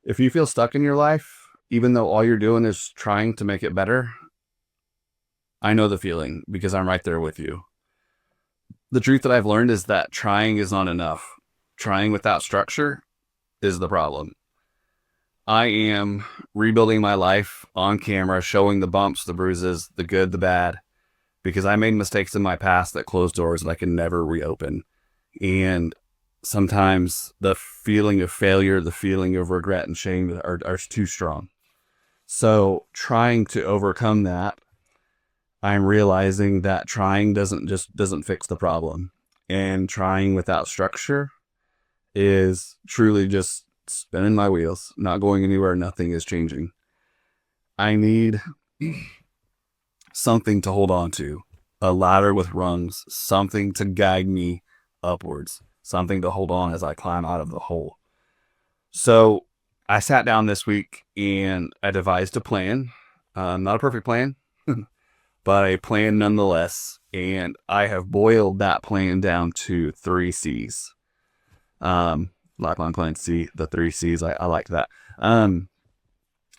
If you feel stuck in your life, even though all you're doing is trying to make it better, I know the feeling because I'm right there with you. The truth that I've learned is that trying is not enough. Trying without structure is the problem. I am rebuilding my life on camera, showing the bumps, the bruises, the good, the bad, because I made mistakes in my past that closed doors that I can never reopen. And sometimes the feeling of failure, the feeling of regret and shame are too strong. So trying to overcome that, I'm realizing that trying doesn't fix the problem. And trying without structure is truly just spinning my wheels, not going anywhere, nothing is changing. I need something to hold on to, a ladder with rungs, something to guide me upwards, something to hold on as I climb out of the hole. So I sat down this week and I devised a plan. Not a perfect plan, but a plan nonetheless. And I have boiled that plan down to 3 C's. Lifelong Plan C, the 3 C's. I like that.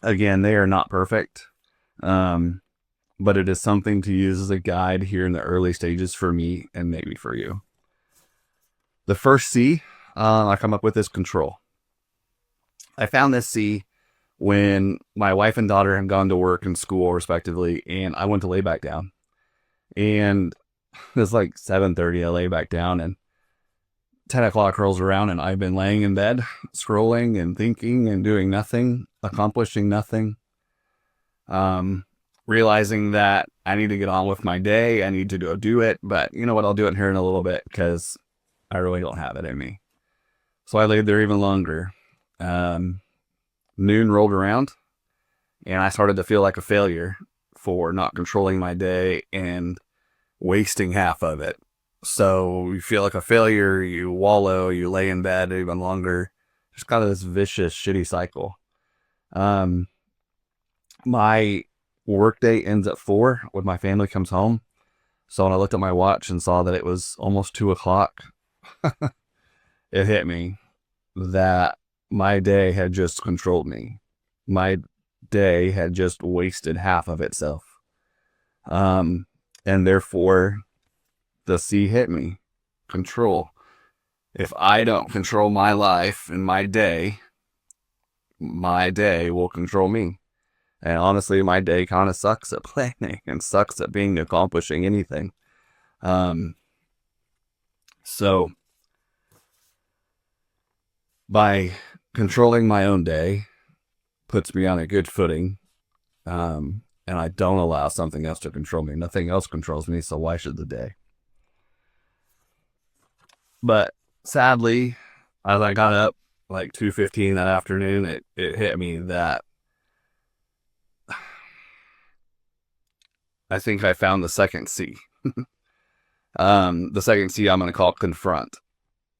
Again, they are not perfect. But it is something to use as a guide here in the early stages for me and maybe for you. The first C I come up with is control. I found this C when my wife and daughter had gone to work and school respectively, and I went to lay back down. And it was like 7:30. I lay back down, and 10 o'clock rolls around, and I've been laying in bed, scrolling and thinking and doing nothing, accomplishing nothing. Realizing that I need to get on with my day. I need to go do it, but you know what? I'll do it here in a little bit because I really don't have it in me. So I laid there even longer. Noon rolled around and I started to feel like a failure for not controlling my day and wasting half of it. So you feel like a failure, you wallow, you lay in bed even longer. Just kind of this vicious, shitty cycle. My work day ends at 4 when my family comes home. So when I looked at my watch and saw that it was almost 2 o'clock, it hit me that my day had just controlled me. My day had just wasted half of itself. And therefore the C hit me. Control. If I don't control my life and my day will control me. And honestly, my day kind of sucks at planning and sucks at accomplishing anything. So by controlling my own day puts me on a good footing. And I don't allow something else to control me. Nothing else controls me, so why should the day? But sadly, as I got up like 2:15 that afternoon, it hit me that I think I found the second C. The second C I'm going to call confront.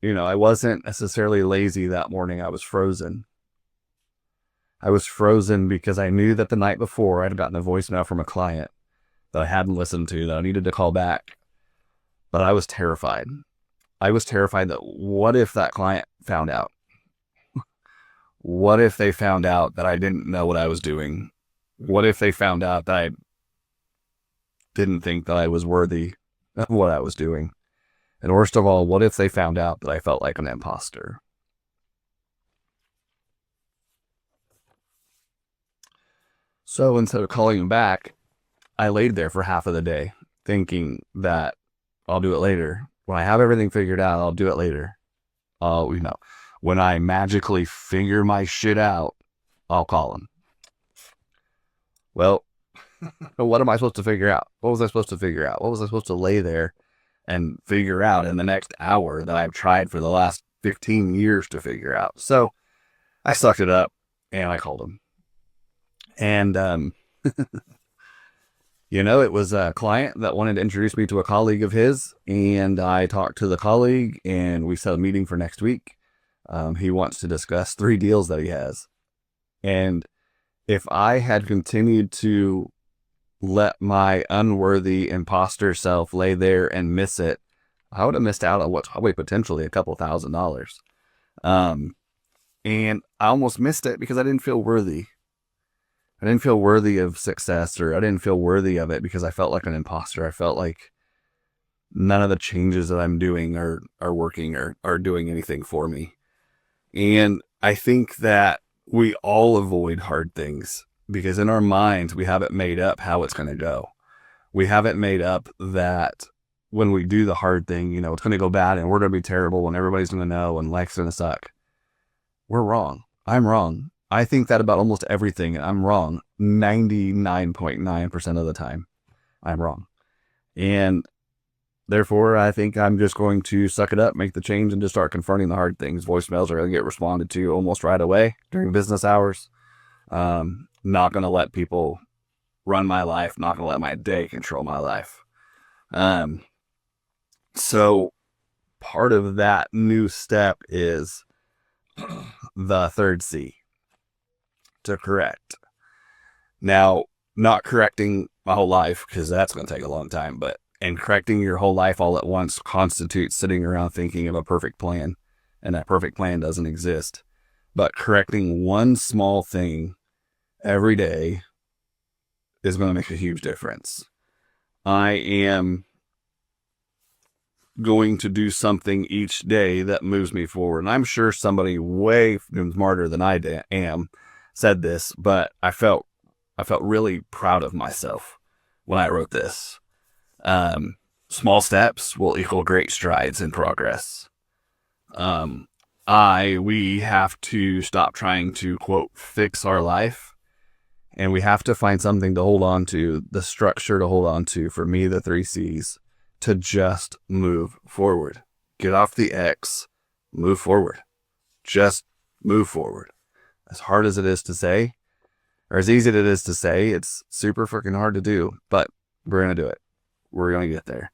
I wasn't necessarily lazy that morning. I was frozen. I was frozen because I knew that the night before I'd gotten a voicemail from a client that I hadn't listened to, that I needed to call back. But I was terrified. I was terrified that what if that client found out? What if they found out that I didn't know what I was doing? What if they found out that I didn't think that I was worthy of what I was doing? And worst of all, what if they found out that I felt like an imposter? So instead of calling him back, I laid there for half of the day thinking that I'll do it later. When I have everything figured out, I'll do it later. When I magically figure my shit out, I'll call him. Well, what am I supposed to figure out? What was I supposed to figure out? What was I supposed to lay there and figure out in the next hour that I've tried for the last 15 years to figure out? So I sucked it up and I called him. And, it was a client that wanted to introduce me to a colleague of his. And I talked to the colleague and we set a meeting for next week. He wants to discuss 3 deals that he has. And if I had continued to let my unworthy imposter self lay there and miss it, I would have missed out on what's probably potentially a couple $1,000. And I almost missed it because I didn't feel worthy. I didn't feel worthy of success, or I didn't feel worthy of it because I felt like an imposter. I felt like none of the changes that I'm doing are working or are doing anything for me. And I think that we all avoid hard things because in our minds, we haven't made up how it's going to go. We haven't made up that when we do the hard thing, you know, it's going to go bad and we're going to be terrible and everybody's going to know and life's going to suck. We're wrong. I'm wrong. I think that about almost everything. I'm wrong 99.9% of the time. I'm wrong. And therefore, I think I'm just going to suck it up, make the change, and just start confronting the hard things. Voicemails are going to get responded to almost right away during business hours. Not going to let people run my life. Not going to let my day control my life. So part of that new step is the third C, to correct. Now, not correcting my whole life, because that's going to take a long time, and correcting your whole life all at once constitutes sitting around thinking of a perfect plan, and that perfect plan doesn't exist. But correcting one small thing every day is going to make a huge difference. I am going to do something each day that moves me forward. And I'm sure somebody way smarter than I am said this, but I felt really proud of myself when I wrote this. Small steps will equal great strides in progress. We have to stop trying to, quote, fix our life. And we have to find something to hold on to, the structure to hold on to. For me, the 3 C's, to just move forward. Get off the X, move forward. Just move forward. As hard as it is to say, or as easy as it is to say, it's super freaking hard to do, but we're going to do it. We're going to get there.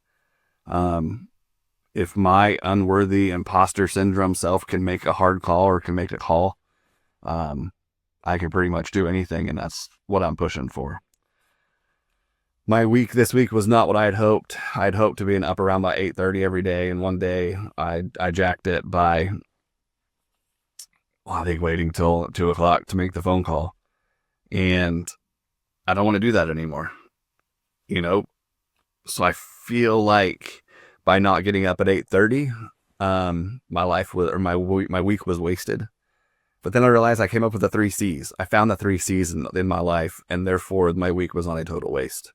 If my unworthy imposter syndrome self can make a hard call or can make a call, I can pretty much do anything, and that's what I'm pushing for. My week this week was not what I had hoped. I'd hoped to be up around by 8:30 every day, and one day I jacked it by, I think, waiting till 2 o'clock to make the phone call. And I don't want to do that anymore. You know, so I feel like by not getting up at 8:30, my week was wasted. But then I realized I came up with the 3 C's. I found the 3 C's in my life, and therefore my week was not a total waste.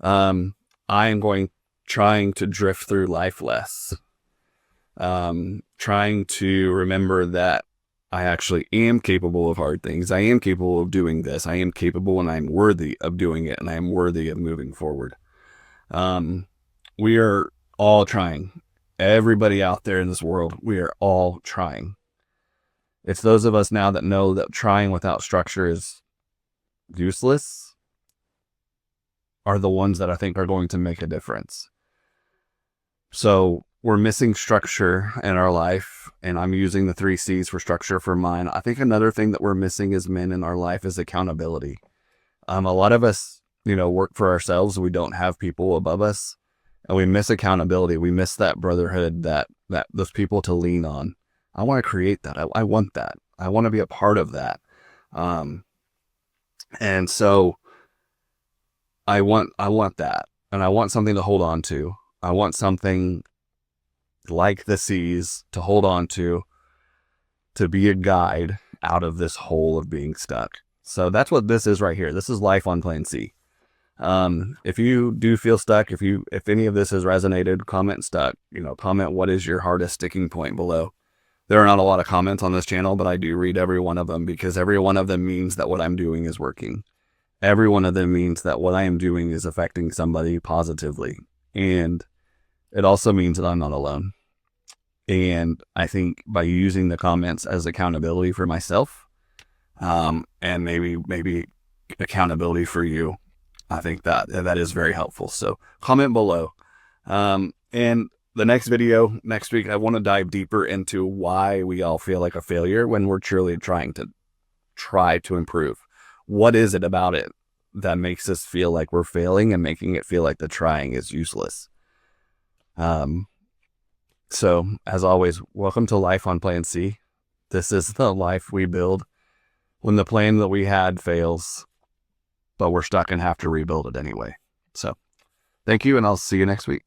I am trying to drift through life less. Trying to remember that I actually am capable of hard things. I am capable of doing this. I am capable, and I'm worthy of doing it, and I am worthy of moving forward. We are all trying. Everybody out there in this world, we are all trying. It's those of us now that know that trying without structure is useless are the ones that I think are going to make a difference. So we're missing structure in our life, and I'm using the 3 C's for structure for mine. I think another thing that we're missing as men in our life is accountability. A lot of us, work for ourselves. We don't have people above us, and we miss accountability. We miss that brotherhood, that those people to lean on. I want to create that. I want that. I want to be a part of that. And so I want that, and I want something to hold on to. I want something like the C's to hold on to be a guide out of this hole of being stuck. So that's what this is right here. This is life on Plan C. If you do feel stuck, if any of this has resonated, comment stuck. Comment what is your hardest sticking point below. There are not a lot of comments on this channel, but I do read every one of them, because every one of them means that what I'm doing is working. Every one of them means that what I am doing is affecting somebody positively. And it also means that I'm not alone. And I think by using the comments as accountability for myself, and maybe accountability for you, I think that is very helpful. So comment below. And the next video next week, I want to dive deeper into why we all feel like a failure when we're truly trying to improve. What is it about it that makes us feel like we're failing and making it feel like the trying is useless? So as always, welcome to Life on Plan C. This is the life we build when the plan that we had fails, but we're stuck and have to rebuild it anyway. So thank you, and I'll see you next week.